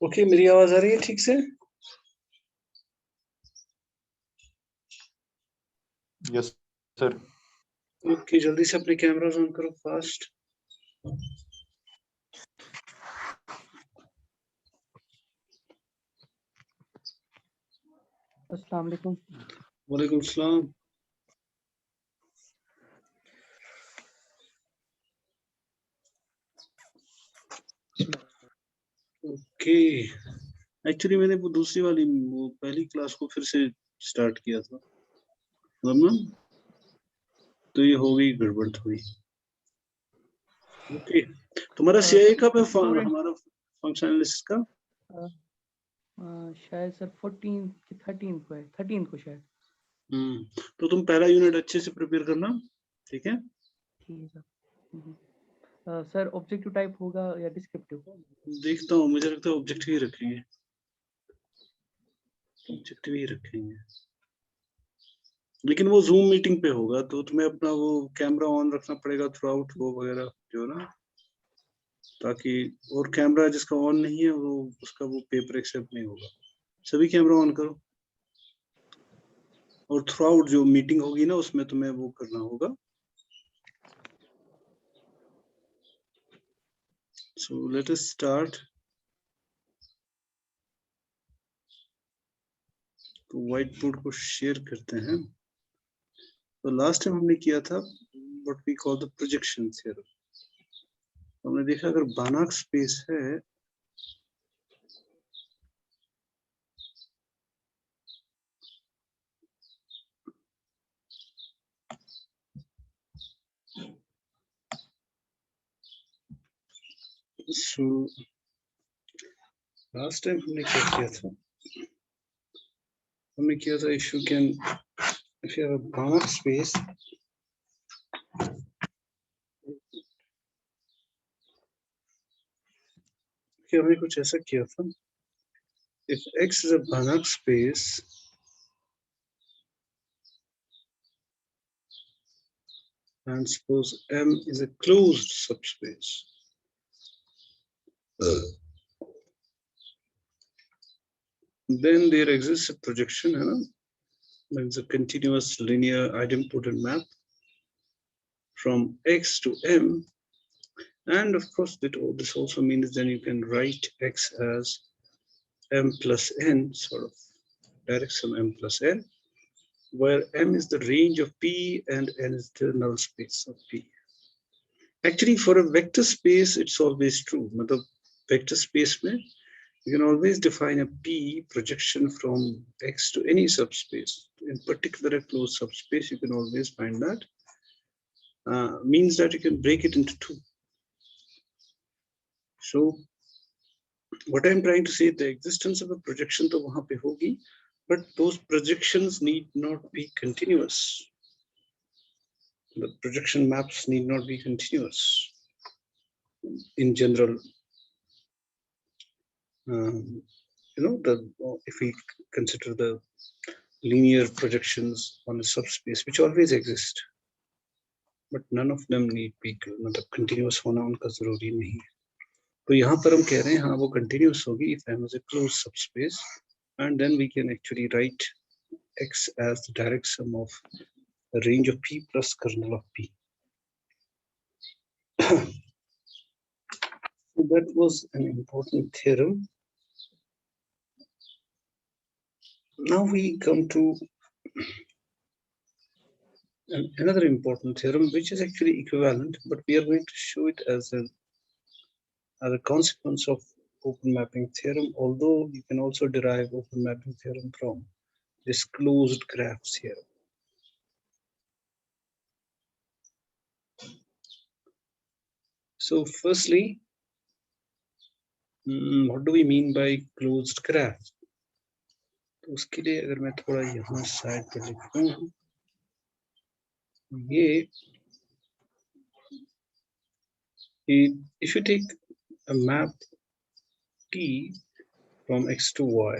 Okay, मेरी आवाज आ रही है ठीक से? Yes sir. ओके, जल्दी से अपने कैमरास ऑन करो फास्ट। अस्सलाम वालेकुम। वालेकुम सलाम। ओके, एक्चुअली मैंने वो दूसरी वाली वो पहली क्लास को फिर से स्टार्ट किया था, वरना तो ये हो गई गड़बड़ थोड़ी। ओके, तुम्हारा सीआई कब है? हमारा फंक्शन एनालिसिस का शायद सर 14 की 13 को है, 13 को शायद। तो तुम पहला यूनिट अच्छे से प्रिपेयर करना, ठीक है? ठीक है सर। सर ऑब्जेक्टिव टाइप होगा या डिस्क्रिप्टिव? देखता हूँ, मुझे लगता है ऑब्जेक्टिव ही रखेंगे, ऑब्जेक्टिव ही रखेंगे। लेकिन वो जूम मीटिंग पे होगा तो तुम्हें अपना वो कैमरा ऑन रखना पड़ेगा थ्रू आउट, वो वगैरह जो ना, ताकि, और कैमरा जिसका ऑन नहीं है वो उसका वो पेपर एक्सेप्ट नहीं होगा। सभी कैमरा ऑन करो, और थ्रू आउट जो मीटिंग होगी ना उसमें तुम्हें वो करना होगा। So let us start. तो व्हाइट बोर्ड को शेयर करते हैं। तो लास्ट टाइम हमने किया था what we call the projection theorem. हमने देखा अगर बानाक स्पेस है सो लास्ट टाइम हमने क्या किया था, हमने किया था if you can, if you have a बानाक स्पेस, कि हमने कुछ ऐसा किया था, if X is a Banach space, and suppose M is a closed subspace, then there exists a projection, there is a continuous linear idempotent map from X to M, and of course this also means then you can write X as M plus N, sort of direct sum M plus N, where M is the range of P and N is the null space of P. Actually, for a vector space, it's always true. मतलब vector space में you can always define a P projection from X to any subspace. In particular, a closed subspace, you can always find that. Means that you can break it into two. So, what I'm trying to say, the existence of a projection तो वहाँ पे होगी, but those projections need not be continuous. The projection maps need not be continuous in general. If we consider the linear projections on a subspace, which always exist, but none of them need be मतलब continuous होना उनका जरूरी नहीं है। तो यहाँ पर हम कह रहे हैं हाँ वो continuous होगी if M is a closed subspace, and then we can actually write X as the direct sum of the range of P plus kernel of P. So that was an important theorem. Now we come to another important theorem, which is actually equivalent, but we are going to show it as a consequence of open mapping theorem, although you can also derive open mapping theorem from this closed graphs here. So firstly, what do we mean by closed graph? तो उसके लिए अगर मैं थोड़ा यहाँ side पे लिखूं, ये if you take a map T from X to Y,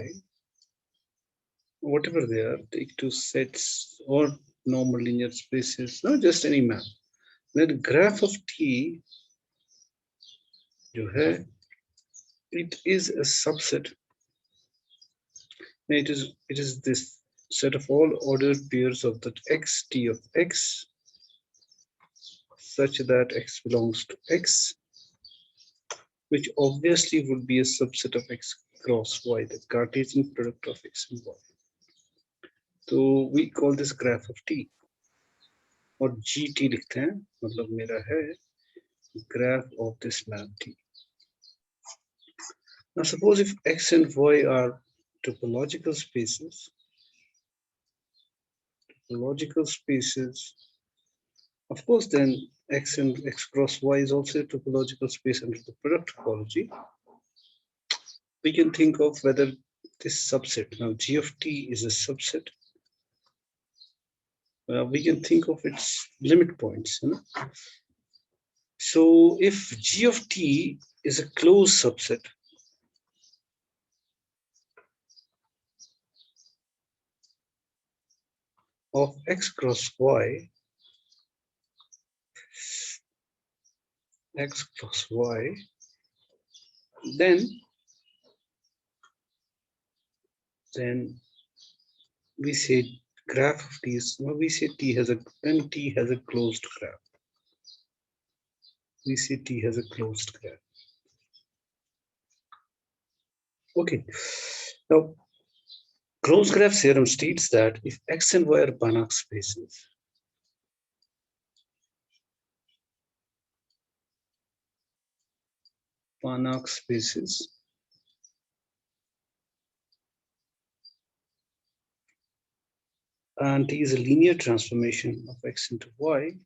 whatever they are, take two sets or normal linear spaces, not just any map. Then graph of T जो है it is a subset. It is this set of all ordered pairs of that x t of x such that x belongs to x, which obviously would be a subset of x cross y, the Cartesian product of x and y. So we call this graph of t, और gt लिखते हैं, मतलब मेरा है graph of this map t. Now suppose if x and y are topological spaces, of course then x and x cross y is also a topological space under the product topology. We can think of whether this subset, now g of t is a subset, we can think of its limit points. You know? So if g of t is a closed subset of x cross y, then we say graph of t is, well, we say t has a, then t has a closed graph. We say t has a closed graph. Okay. Now, closed graph theorem states that if x and y are Banach spaces, and t is a linear transformation of x into y,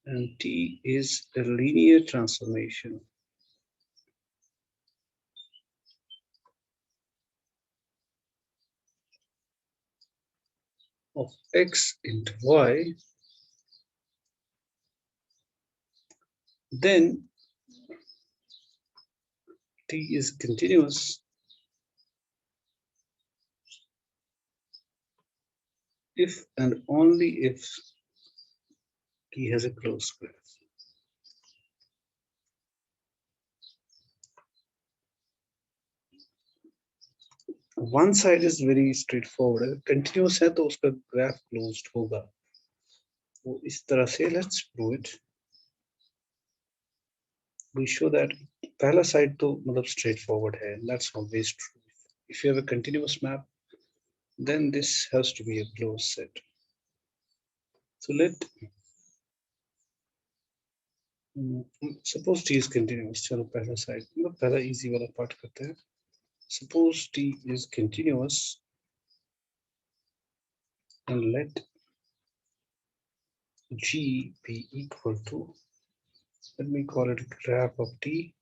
and t is a linear transformation of x into y, then t is continuous if and only if t has a closed graph. One side is very straightforward. अगर continuous है तो उसका graph closed होगा. वो इस तरह से let's prove it. We show that पहला side तो मतलब straightforward है. That's always true. If you have a continuous map, then this has to be a closed set. So suppose t is continuous. चलो पहला side मतलब पहला easy वाला part करते हैं. Suppose t is continuous and let g be equal to, let me call it graph of t,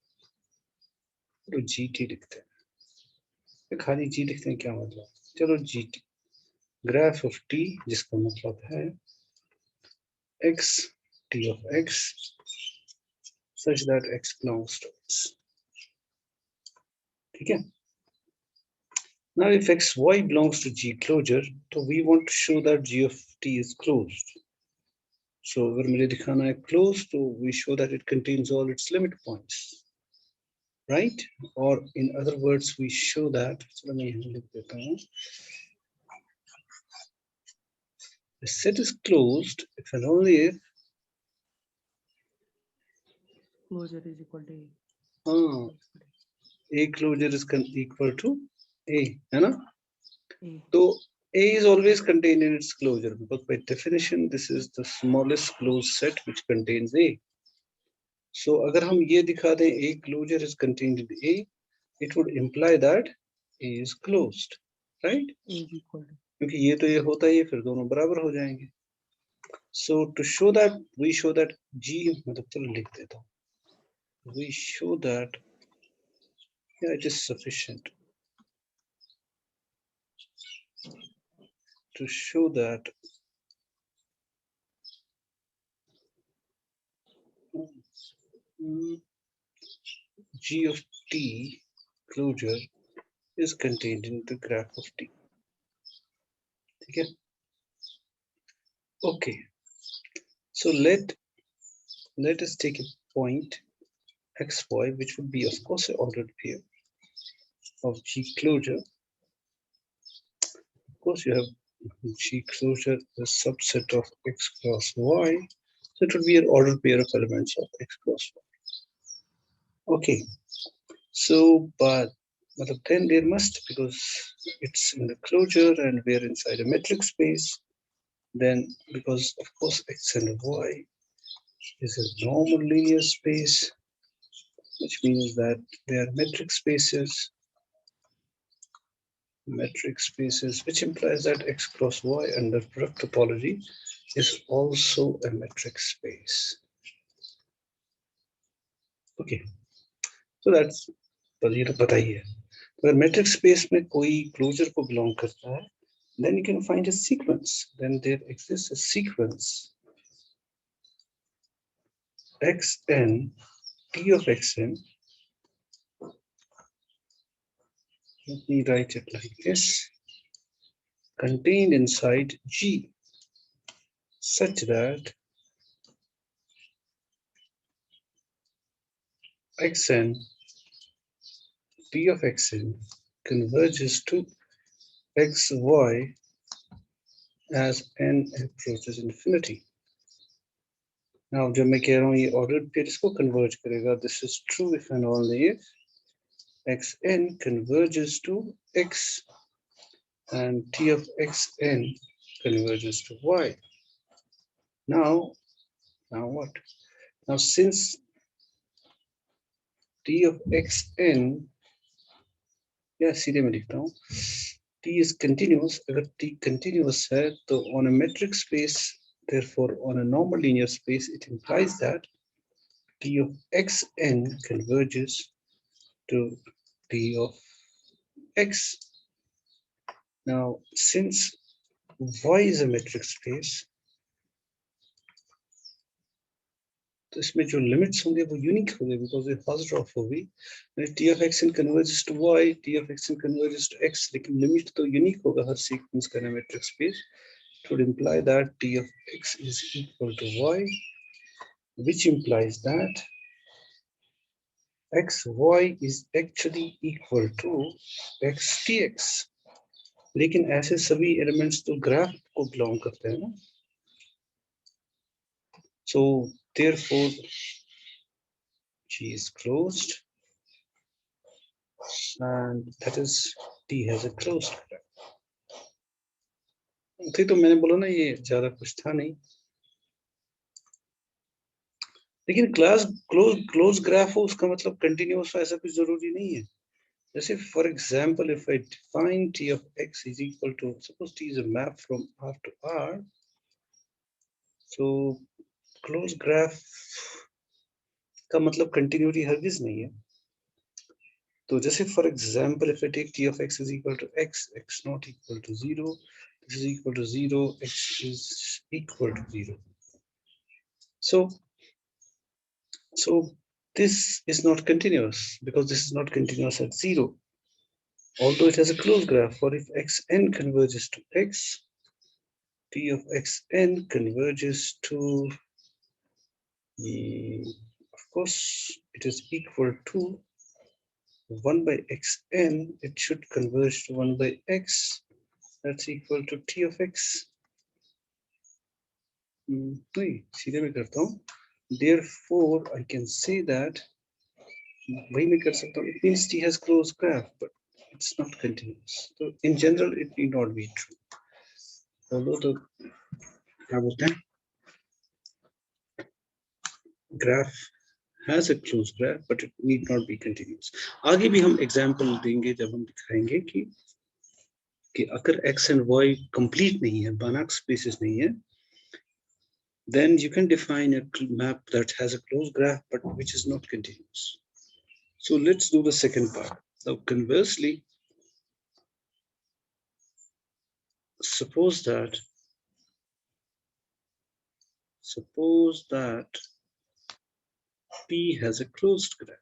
तो gt लिखते हैं. खाली g लिखते हैं क्या मतलब, चलो gt, graph of t जिसका मतलब है x t of x such that x belongs to x. ठीक है. Now if x y belongs to g closure, so we want to show that g of t is closed. So अगर मुझे दिखाना है closed, so we show that it contains all its limit points, right? Or in other words, we show that, चलो मैं यहाँ लिख देता हूँ, the set is closed if and only if Closure is equal to a closure is equal to a, है ना? A. So a is always contained in its closure because by definition this is the smallest closed set which contains a. So अगर हम ये दिखा दें a closure is contained in a, it would imply that a is closed, right? A is equal to. क्योंकि ये तो ये होता ही है, फिर दोनों बराबर हो जाएंगे. So to show that, we show that g, मतलब चलो लिख देता हूँ. We show that, yeah, it is sufficient to show that g of t closure is contained in the graph of t. Okay. Okay. So let us take a point xy, which would be of course an ordered pair of G closure. Of course, you have G closure, the subset of x cross y. So it would be an ordered pair of elements of x cross y. Okay, so but then there must, because it's in the closure and we're inside a metric space, then because of course x and y is a normal linear space, which means that they are metric spaces, which implies that x cross y under product topology is also a metric space. Okay, so that's ये तो पता ही है. अगर metric space में कोई closure को belong करता है, then you can find a sequence. Then there exists a sequence xn t of xn. Let me write it like this: contained inside G, such that xn t of xn converges to xy as n approaches infinity. Now, जब मैं कह रहा हूँ ये ordered pair इसको converge करेगा, this is true if and only if xn converges to x and t of xn converges to y. Now what? Now since t of xn, या सीधे मैं लिखता हूँ, t is continuous. अगर t continuous है तो on a metric space, therefore on a normal linear space, it implies that t of xn converges to t of x. Now since y is a metric space, तो इसमें जो limits होंगे वो unique होंगे, because ये first drop होगी. t of xn converges to y, t of xn converges to x, लेकिन limit तो यूनिक होगा हर सीक्वेंस का matrix space. It would imply that t of x is equal to y, which implies that xy is actually equal to xtx. लेकिन ऐसे सभी elements तो graph को belong करते हैं ना. So therefore G is closed, and that is T has a closed graph. ठीक, तो मैंने बोला ना ये ज्यादा कुछ था नहीं, लेकिन क्लास क्लोज ग्राफ हो उसका मतलब कंटिन्यूअस हो ऐसा कुछ जरूरी नहीं है. जैसे for example if I define t of x is equal to, suppose t is a map from R to R, so close graph का मतलब कंटिन्यूटी हरगिज नहीं है. तो जैसे for example if I take t of x is equal to x, x not equal to 0, this is equal to 0, x is equal to 0. So this is not continuous because this is not continuous at 0, although it has a closed graph. For if xn converges to x, t of xn converges to, of course, it is equal to 1 by xn. It should converge to 1 by x. That's equal to t of x. नहीं, सीधे मैं करता हूँ. Therefore, I can say that वही मैं कर सकता हूँ. It means t has closed graph, but it's not continuous. So in general, it need not be true. Although the क्या बोलते हैं, graph has a closed graph, but it need not be continuous. आगे भी हम example देंगे जब हम दिखाएंगे कि अगर x and y complete नहीं है, Banach spaces नहीं है, then you can define a map that has a closed graph but which is not continuous. So let's do the second part. Now conversely, suppose that P has a closed graph.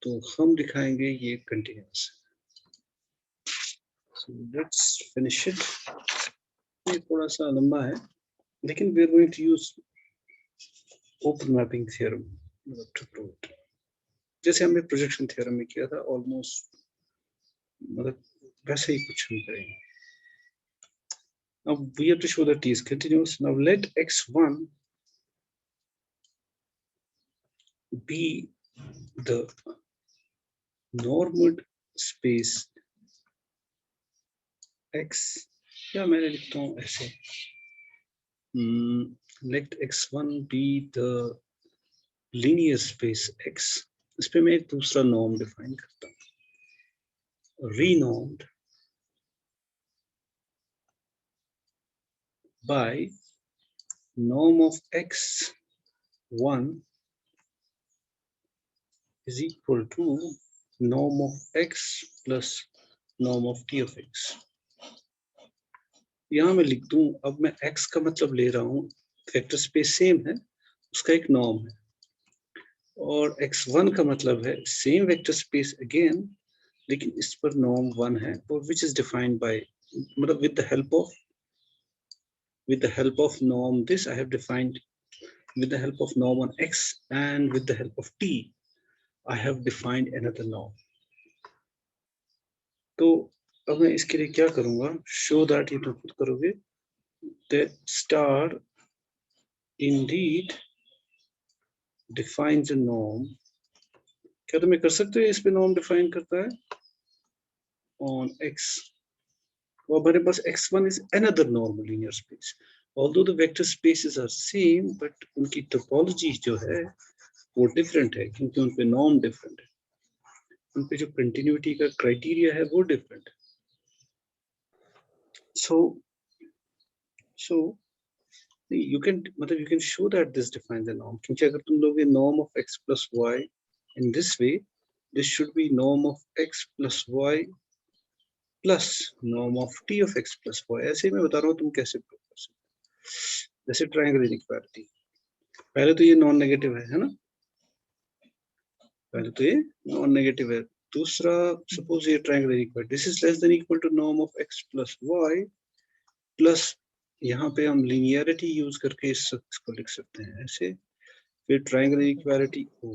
तो हम दिखाएंगे ये continuous. So let's finish it. ये थोड़ा सा लंबा है, लेकिन we are going to use open mapping theorem to prove it. जैसे हमने प्रोजेक्शन थ्योरम में किया था ऑलमोस्ट मतलब वैसे ही कुछ हम करेंगे. Now we have to show that t is continuous. Now let x1 be the normed space x, या मैं लिखता हूँ ऐसे, let x1 be the linear space x. इस पे मैं एक दूसरा नॉर्म डिफाइन करता हूँ, renormed by norm of x1 is equal to norm of x plus norm of t of x. यहाँ मैं लिख दूं, अब मैं x का मतलब ले रहा हूँ वेक्टर स्पेस सेम है, उसका एक नॉर्म है, और x1 का मतलब है सेम वेक्टर स्पेस अगेन, लेकिन इस पर नॉर्म 1 है, और विच इज डिफाइंड बाय, मतलब with the help of norm this I have defined, with the help of norm on x and with the help of t I have defined another norm. तो अब मैं इसके लिए क्या करूंगा, show that, ये तो खुद करोगे, that star indeed defines a norm. क्या तुम्हें कर सकते हो, इस पे नॉर्म डिफाइन करता है on x, और हमारे पास x1 is another normal linear space. Although the vector spaces are same, but उनकी topology जो है वो different है, क्योंकि उन पे नॉर्म डिफरेंट है, उन पे जो कंटिन्यूटी का क्राइटेरिया है वो डिफरेंट है. So you can show that this defines a norm, क्योंकि अगर तुम लोगे norm of x plus y in this way, this should be norm of x plus y plus norm of t of x plus y. ऐसे मैं बता रहा हूँ तुम कैसे प्रूव कर सकते हो. जैसे ट्रायंगल इनइक्वालिटी, पहले तो ये नॉन नेगेटिव है ना, पहले तो ये नॉन नेगेटिव है. दूसरा, सपोज ये triangle inequality, this is less than equal to norm of x plus y plus, यहाँ पे हम लिनियरिटी यूज करके इसको लिख सकते हैं ऐसे, फिर ट्रायंगल इनइक्वालिटी को,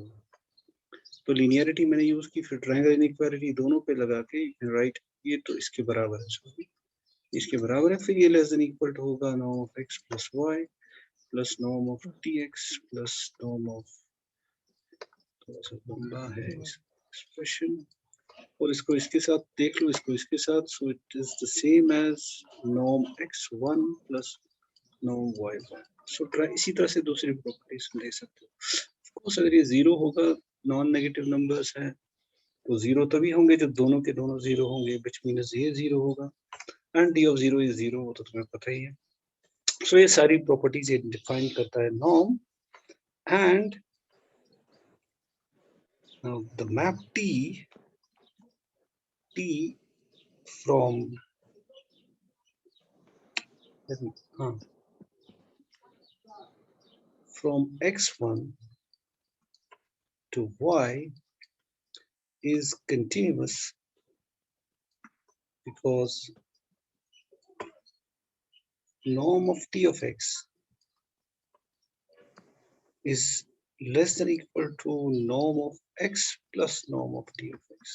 तो लिनियरिटी मैंने यूज की, फिर ट्रायंगल इनइक्वालिटी दोनों पे लगा के राइट, ये तो इसके बराबर है, सॉरी इसके बराबर है, फिर ये लेस देन इक्वल टू होगा norm of x plus y plus norm of tx plus norm of, थोड़ा सा लंबा है एक्सप्रेशन, और इसको इसके साथ देख लो, इसको इसके साथ, so it is the same as norm x1 plus norm y1. सो इसी तरह से दूसरी प्रॉपर्टीज ले सकते हो. ऑफ कोर्स अगर ये जीरो होगा, नॉन नेगेटिव नंबर्स हैं, तो जीरो तभी होंगे जब दोनों के दोनों जीरो होंगे, व्हिच मींस ये जीरो होगा, and d of zero is zero, वो तो तुम्हें पता ही है. सो ये सारी प्रॉपर्टीज ये डिफाइन करता है norm, and now the map t from from x1 to y is continuous because norm of t of x is less than equal to norm of x plus norm of t of x.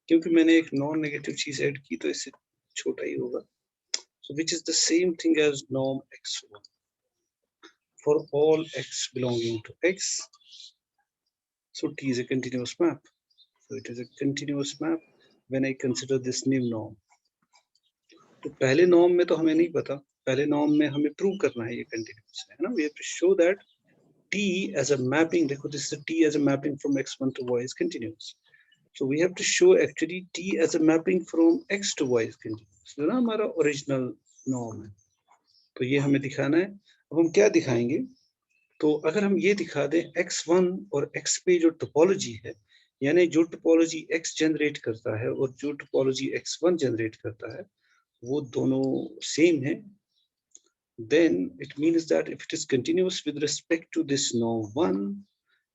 क्योंकि मैंने एक non negative चीज add की, तो इससे छोटा ही होगा. So which is the same thing as norm x1 for all x belonging to x. So t is a continuous map. So it is a continuous map when I consider this new norm. तो पहले norm में तो हमें नहीं पता, पहले norm में हमें प्रूव करना है ये कंटिन्यूअस है ना. We have to show that t as a mapping, देखो this is a t as a mapping from x1 to y is continuous. So we have to show actually t as a mapping from x to y is continuous. जो ना हमारा original norm है, तो ये हमें दिखाना है. अब हम क्या दिखाएंगे, तो अगर हम ये दिखा दें x1 और x पे जो टोपोलॉजी है, यानी जो टोपोलॉजी x जनरेट करता है और जो टोपोलॉजी x1 जनरेट करता है वो दोनों सेम है, then it means that if it is continuous with respect to this norm 1,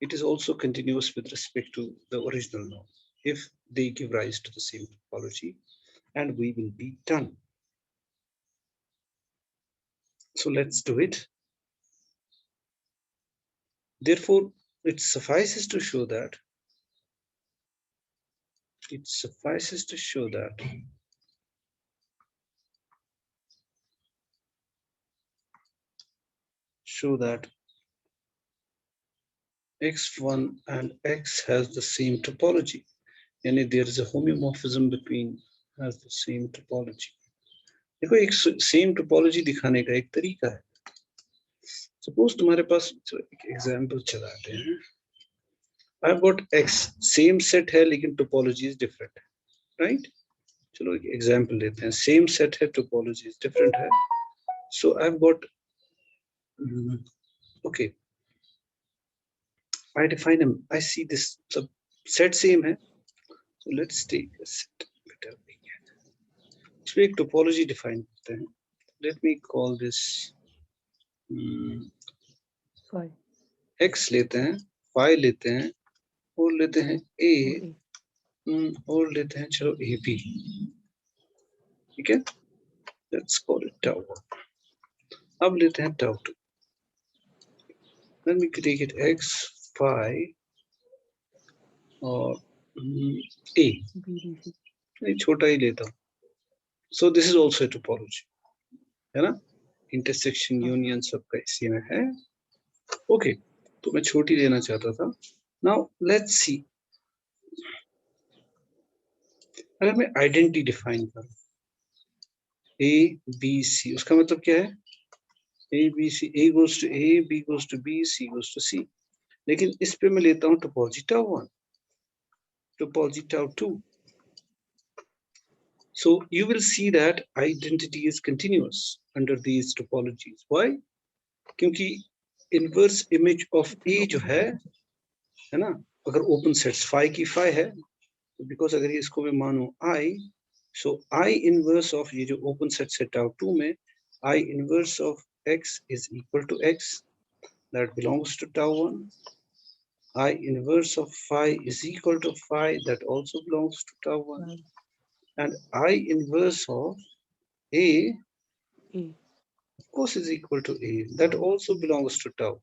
it is also continuous with respect to the original norm if they give rise to the same topology, and we will be done. So let's do it. therefore it suffices to show that x1 and x has the same topology. Yani there is a homeomorphism between has the same topology. देखो एक same topology दिखाने का एक तरीका है. Suppose तुम्हारे पास एक example चलाते हैं. I've got x same set है लेकिन टोपोलॉजी इज डिफरेंट है, राइट? चलो एक एग्जांपल लेते हैं. सेम सेट है, टोपोलॉजी इज डिफरेंट है. So I've got okay, I define them. I see this sub set same है. So let's take a set. इसमें एक टोपोलॉजी डिफाइन करते हैं. Let me call this x लेते हैं, y लेते हैं और लेते हैं a और लेते हैं चलो a b. ठीक है, let's call it tau 1. अब लेते हैं tau 2. Then we could take it x y और a. नहीं छोटा ही लेता हूँ. So this is also a topology, है ना? इंटरसेक्शन यूनियन सबका इसी में है. ओके, तो मैं छोटी लेना चाहता था. नाउ लेट्स सी, अगर मैं आइडेंटिटी डिफाइन करूं ए बी सी, उसका मतलब क्या है? A B C, A goes to A, B goes to B, C goes to C. लेकिन इस पे मैं लेता हूं topology tau 1, topology tau 2. So you will see that identity is continuous under these topologies. Why? क्योंकि inverse image of A जो है ना, अगर open sets phi की phi है, because अगर ये इसको मैं मानूं I, so I inverse of ये जो open set set tau 2 में I inverse of x is equal to x, that belongs to tau 1. I inverse of phi is equal to phi, that also belongs to tau 1. And I inverse of A of course is equal to A, that also belongs to tau.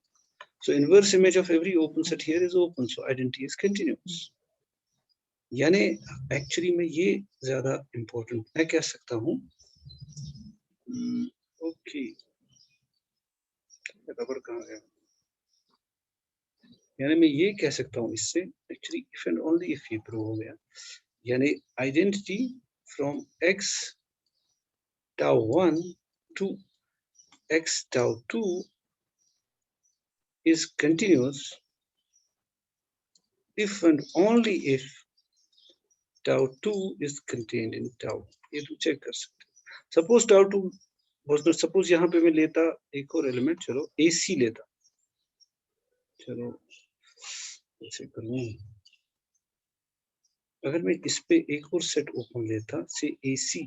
So inverse image of every open set here is open, so identity is continuous. यानी actually में ये ज्यादा important मैं कह सकता हूँ. Okay, rubber कहाँ गया? यानी मैं ये कह सकता हूँ इससे actually if and only if ये प्रूव हो गया, यानी identity from x tau 1 to x tau 2 is continuous if and only if tau 2 is contained in tau. ये तुम चेक कर सकते हो. Suppose tau 2 was not, suppose यहाँ पे मैं लेता एक और एलिमेंट, चलो AC लेता. चलो ऐसे करूँ, अगर मैं इस पे एक और सेट ओपन लेता से AC,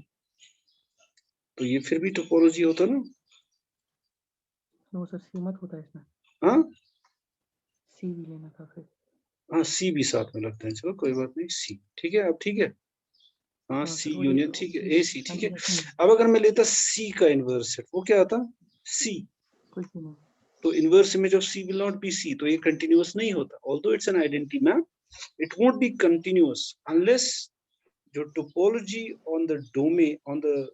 तो ये फिर भी टोपोलॉजी होता ना? नो सर, सी मत होता इसमें. हाँ, सी भी लेना था फिर. हाँ सी भी साथ में लगता है. चलो कोई बात नहीं, सी ठीक है. अब ठीक है, हाँ सी यूनियन ठीक है, ए सी ठीक है. अब अगर मैं लेता सी का इनवर्स सेट, वो क्या आता? सी. तो inverse image of C will not be C, तो ये कंटिन्यूअस नहीं होता. Although it's an identity map, it won't be continuous unless जो topology on the domain, on the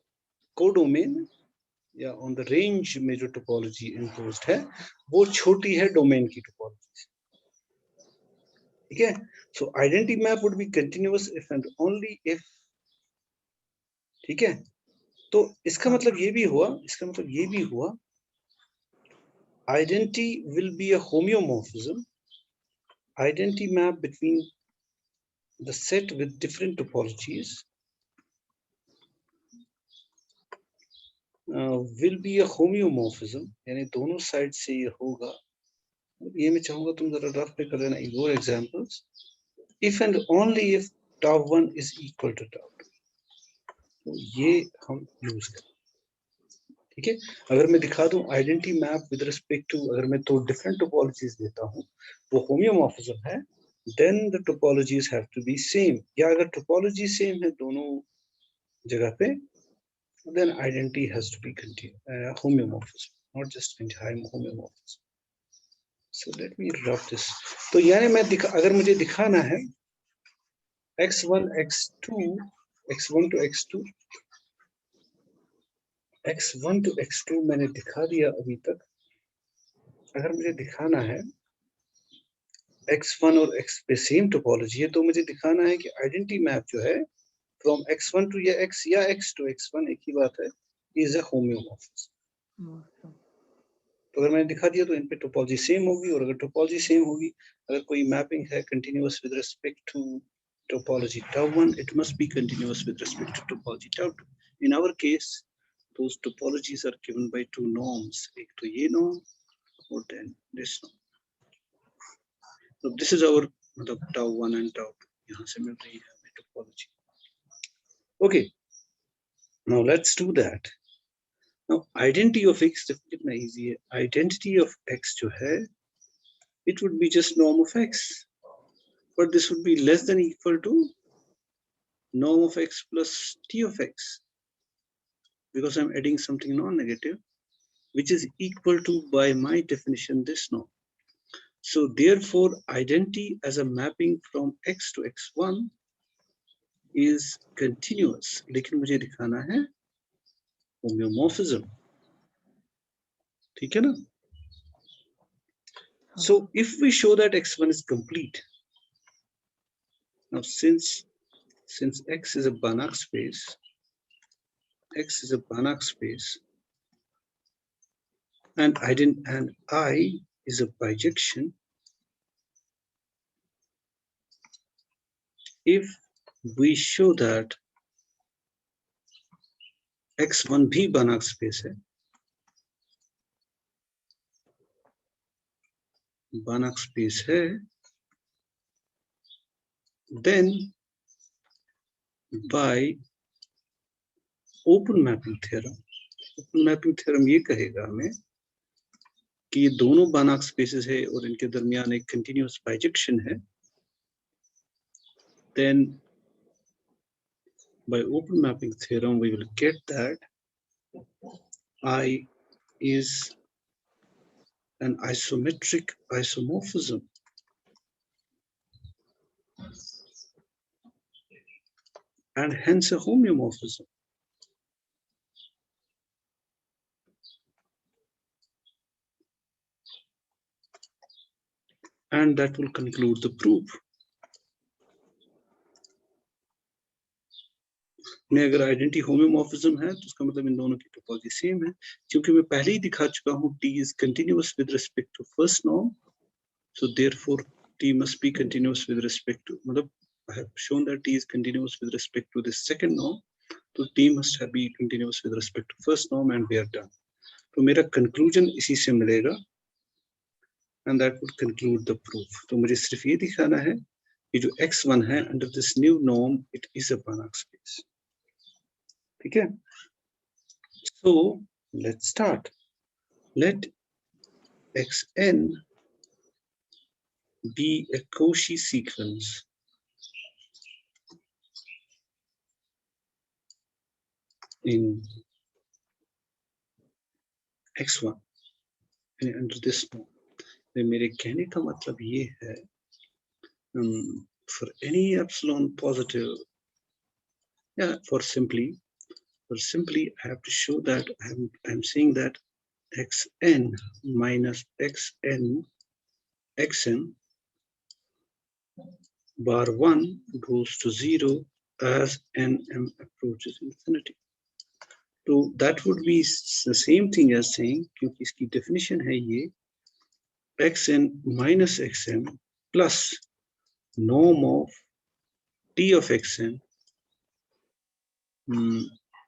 codomain या ऑन द रेंज में जो टोपोलॉजी इम्पोज्ड है वो छोटी है डोमेन की टोपोलॉजी. ठीक है. सो identity map would be continuous if and only if. ठीक है, तो इसका मतलब ये भी हुआ, इसका मतलब ये भी हुआ identity will be a homeomorphism, identity map between the set with different topologies will be a homeomorphism, यानी दोनों साइड से ये होगा. ये मैं चाहूंगा तुम जरा रफ पे कर लेना your examples. If and only if tau 1 is equal to tau 2, तो ये हम यूज करें. ठीक है, अगर मैं दिखा दूं identity map with respect to, अगर मैं तो डिफरेंट टोपोलॉजीज देता हूं वो होमियोमॉर्फिज्म है, then the topologies have to be same. या अगर टोपोलॉजी सेम है दोनों जगह पे, then identity has to be homeomorphism, not just homeomorphism. So let me rub this. तो यानी मैं अगर मुझे दिखाना है x1 x2 x1 to x2 x1 to x2 मैंने दिखा दिया अभी तक। अगर मुझे दिखाना है x1 और x पे सेम टोपोलॉजी है तो मुझे दिखाना है कि आइडेंटिटी मैप जो है फ्रॉम x1 to या x या x to x1 एक ही बात है, इज अ होम्योमॉर्फिज्म। तो अगर मैंने दिखा दिया तो इन पे टोपोलॉजी सेम होगी, और अगर टोपोलॉजी सेम होगी, अगर कोई मैपिंग है continuous with respect to topology tau1, it must be continuous with respect to topology tau2. In our case, those topologies are given by two norms, एक तो ये norm और then this norm. So this is our मतलब tau1 and tau2 यहाँ से मिल रही है हमें topology. Okay, now let's do that. Now identity of x देखो कितना easy है. Identity of x जो है, it would be just norm of x, but this would be less than equal to norm of x plus t of x, because I'm adding something non-negative, which is equal to, by my definition, this norm. So therefore, identity as a mapping from x to x1 is continuous. लेकिन मुझे दिखाना है homeomorphism. ठीक है ना? So if we show that x1 is complete, now since x is a Banach space, and I is a bijection, if we show that x1 भी Banach space है, Banach space है, then by open mapping theorem ये कहेगा हमें कि ये दोनों Banach spaces है और इनके दरमियान एक continuous bijection है, then by open mapping theorem we will get that I is an isometric isomorphism, and hence a homeomorphism. And that will conclude the proof. ने अगर आइडेंटिटी होम्योमॉर्फिज्म है तो उसका मतलब इन दोनों की टोपोलॉजी सेम है, क्योंकि मैं पहले ही दिखा चुका हूं t is continuous with respect to first norm, so therefore t must be continuous with respect to, मतलब I have shown that t is continuous with respect to the second norm, so t must have be continuous with respect to first norm, and we are done. तो मेरा conclusion इसी से मिलेगा, and that would conclude the proof. तो मुझे सिर्फ ये दिखाना है कि जो x1 है under this new norm it is a Banach space. ठीक है? So let's start. Let xn be a Cauchy sequence in x1 and under this norm. मेरे कहने का मतलब ये है, for any epsilon positive, yeah, for simply I have to show that I'm saying that xn minus xn bar 1 goes to 0 as nm approaches infinity. So that would be the same thing as saying, क्योंकि इसकी definition है ये xn minus xm plus norm of t of xn,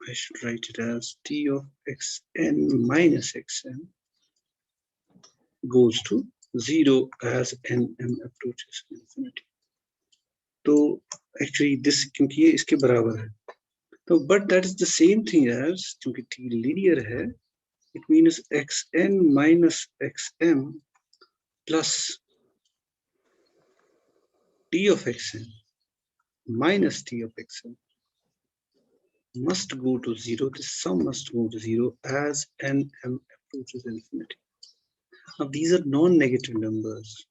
I should write it as t of xn minus xm goes to 0 as nm approaches infinity. तो actually this क्योंकि ये इसके बराबर है, तो but that is the same thing as, क्योंकि t linear है, it means xn minus xm plus t of xn minus t of xn must go to 0, the sum must go to 0 as nm approaches infinity. Now these are non-negative numbers.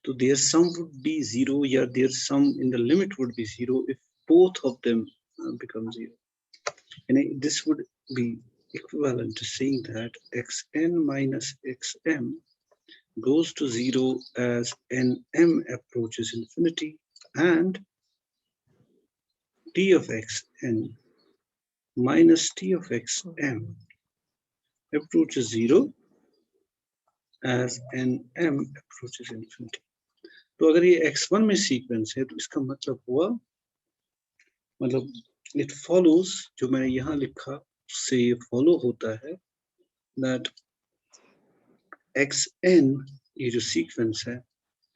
So their sum would be 0, yeah, their sum in the limit would be 0 if both of them become 0. And this would be equivalent to saying that xn minus xm goes to 0 as nm approaches infinity, and t of xn minus t of xm approaches 0 as nm approaches infinity. तो अगर ये x1 में sequence है तो इसका मतलब हुआ, मतलब इट फॉलोज, जो मैंने यहाँ लिखा उससे ये फॉलो होता है दैट xn ये जो सीक्वेंस है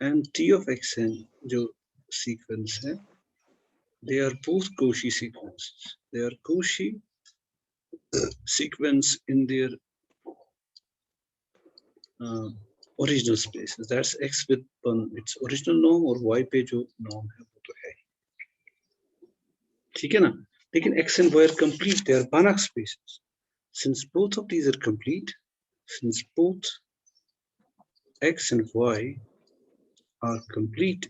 एंड t of xn जो सीक्वेंस है, they are both Cauchy sequences. They are Cauchy sequence in their original spaces. That's x with its original norm और y पे जो norm है वो तो है, ठीक है ना. लेकिन x and y are complete, they are Banach spaces. Since both of these are complete, since both x and y are complete,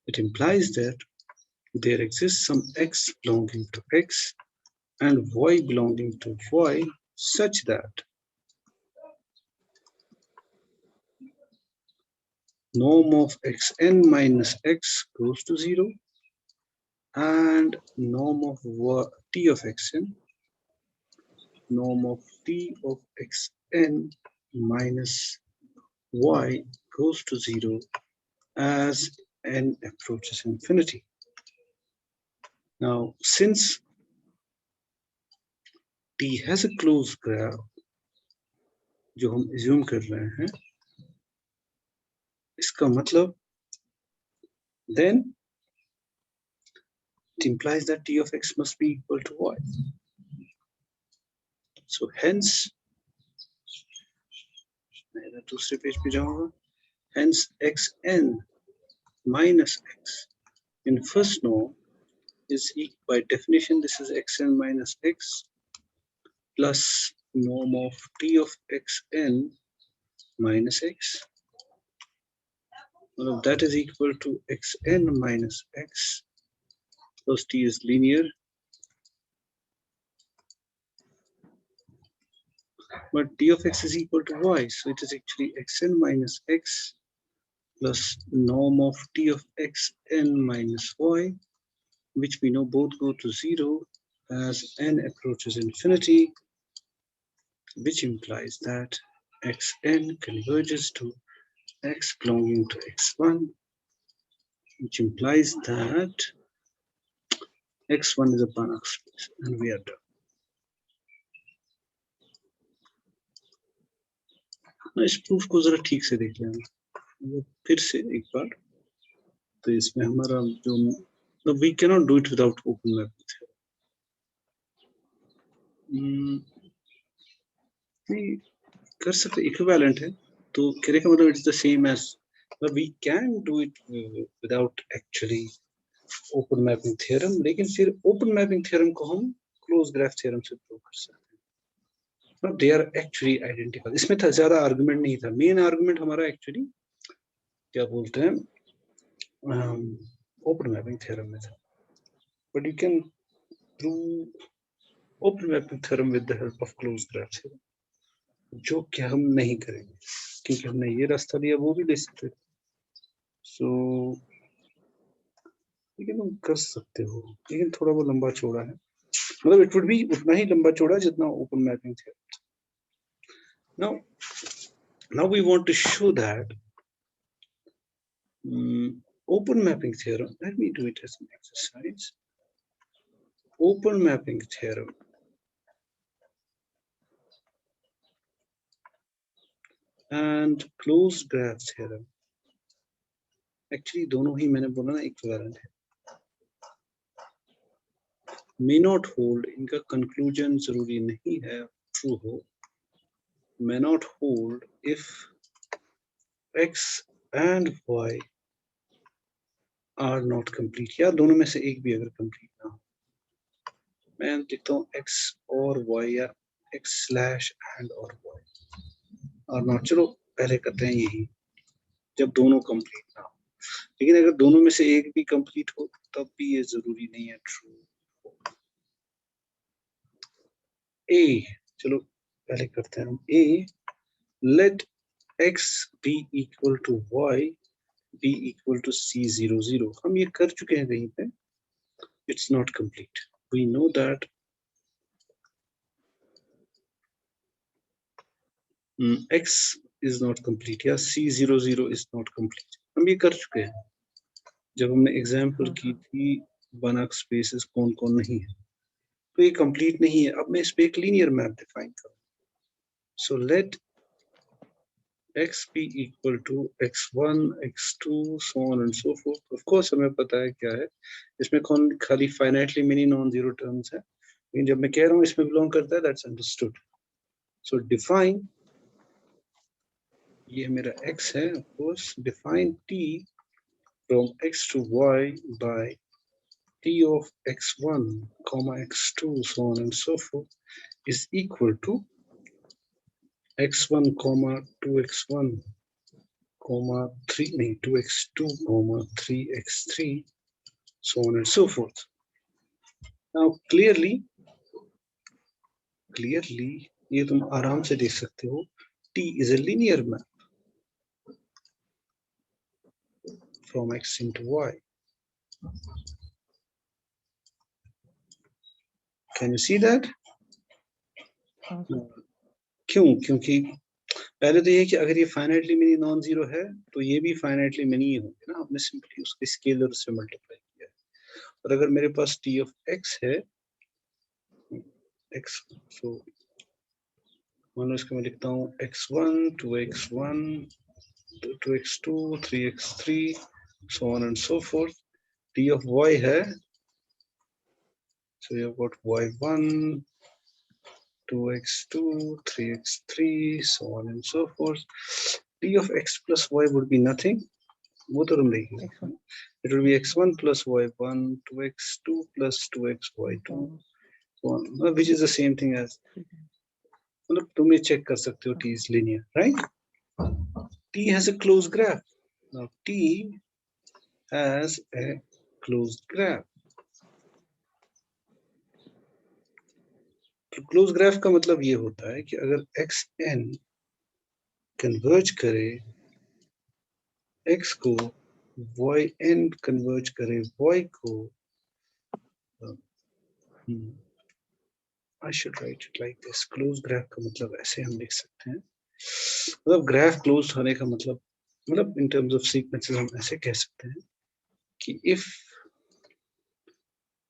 it implies that there exists some x belonging to x and y belonging to y such that norm of xn minus x goes to 0 and norm of t of xn, norm of t of xn minus y goes to 0 as n approaches infinity. Now, since t has a closed graph, जो हम assume कर रहे हैं, इसका मतलब then it implies that t of x must be equal to y. So hence, मैं दूसरे page पे जाऊंगा. Hence xn minus x in first norm is equal, by definition this is xn minus x plus norm of t of xn minus x. Well, that is equal to xn minus x plus t is linear, but t of x is equal to y, so it is actually xn minus x plus norm of t of xn minus y, which we know both go to 0 as n approaches infinity, which implies that xn converges to x belonging to x1, which implies that x1 is a Banach space, and we are done. ना इस proof को जरा ठीक से देख लेना फिर से एक बार. तो इसमें हमारा जो we cannot do it without open map theorem. कर सकते, इक्विवेलेंट है, तो कहने का मतलब it's the same as, but we can do it without actually open mapping theorem, लेकिन फिर open mapping theorem को हम closed graph theorem से प्रूव कर सकते हैं. They are actually identical. इसमें था ज्यादा आर्गुमेंट नहीं था, मेन आर्गुमेंट हमारा एक्चुअली क्या बोलते हैं open mapping theorem में था, but you can prove open mapping theorem with the help of closed graph theorem, जो कि हम नहीं करेंगे क्योंकि हमने ये रास्ता लिया, वो भी ले सकते. सो लेकिन तुम कर सकते हो, लेकिन थोड़ा वो लंबा चौड़ा है, मतलब इट वुड बी उतना ही लंबा चौड़ा जितना ओपन मैपिंग थे. Now we want to show that open mapping theorem, let me do it as an exercise. Open mapping theorem and closed graph theorem, actually दोनों ही मैंने बोला ना इक्विवेलेंट है, may not hold, इनका कंक्लूजन जरूरी नहीं है ट्रू हो, may not hold if x and y are not complete, या दोनों में से एक भी अगर complete ना हो. मैं लिखता हूँ x और y या x/and और y और नॉट। चलो पहले करते हैं यही, जब दोनों कंप्लीट ना हो। लेकिन अगर दोनों में से एक भी कंप्लीट हो तब भी ये जरूरी नहीं है ट्रू। ए, चलो पहले करते हैं हम A. Let x be equal to y be equal to c00। हम ये कर चुके हैं कहीं पे, it's not complete. We know that x is not complete या c00 is not complete. हम ये कर चुके हैं जब हमने एग्जाम्पल हाँ की सर। थी बनक स्पेसेस कौन कौन नहीं है, तो ये कंप्लीट नहीं है। अब मैं इस पे एक लीनियर मैप डिफाइन करूँ। So let x be equal to x1 x2 so on and so forth। of course हमें पता है क्या है, इसमें खाली finitely many non zero terms है, लेकिन जब मैं कह रहा हूँ इसमें बिलोंग करता है, दैट्स अंडरस्टूड। सो डिफाइन, ये मेरा x है, of course define t from x to y by t of x1 comma x2 so on and so forth is equal to x1 comma 2x1 comma 3 नहीं 2x2 comma 3x3 so on and so forth। now clearly ये तुम आराम से देख सकते हो, t is a linear map from x into y। can you see that? हाँ sir. क्यों? क्योंकि पहले तो ये कि अगर ये फाइनाइटली मिनी नॉन जीरो है तो ये भी फाइनाइटली मिनी ही होंगे ना, हमने सिंपली उसके स्केलर से मल्टीप्लाई किया है। और अगर मेरे पास t of x है x, सो मान लो इसको मैं लिखता हूँ x1 2x1 2x2 3x3 so on and so forth। t of y है, so you've got y1 2x2 3x3 so on and so forth। t of x plus y would be nothing, वो तो तुम देखेंगे। X1 it will be x1 plus y1 2x2 plus 2xy2 comma so on, which is the same thing as, 3 times। मतलब तुम ये check कर सकते हो हाँ t is linear, right? t has a closed graph। now t has a closed graph। तो close graph का मतलब ये होता है कि अगर xn कन्वर्ज करे x को, yn कन्वर्ज करे y को, I should write it like this। Close graph का मतलब ऐसे हम लिख सकते हैं, मतलब ग्राफ क्लोज होने का मतलब इन टर्म्स ऑफ सीक्वेंसेस हम ऐसे कह सकते हैं कि if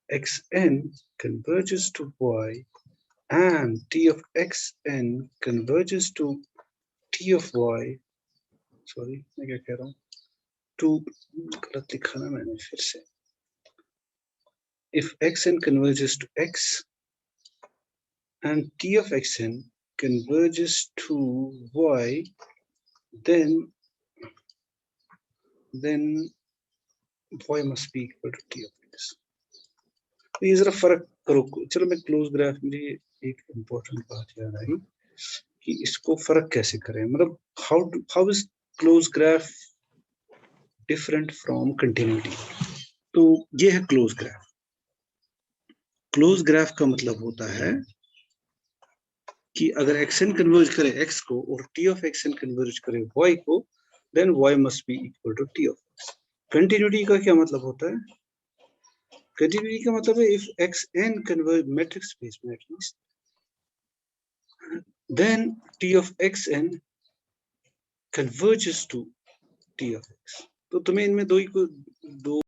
xn converges to y and t of xn converges to t of y, sorry मैं क्या कह रहा हूँ, टू गलत लिखा ना मैंने फिर से। if xn converges to x and t of xn converges to y, then y must be equal to t of x। तो ये जरा फर्क करो। चलो मैं क्लोज ग्राफ में एक इम्पोर्टेंट बात याद आई कि इसको फर्क कैसे करें, मतलब how is close graph different from continuity. तो ये है क्लोज ग्राफ। क्लोज ग्राफ का मतलब होता है कि अगर xn कन्वर्ज करे x को और t of xn कन्वर्ज करे y को, then y must be equal to t of x। Continuity का क्या मतलब होता है? कंटिन्यूटी का मतलब है if xn converge metric space में at least, then t of xn converges to t of x। तो तुम्हें इनमें दो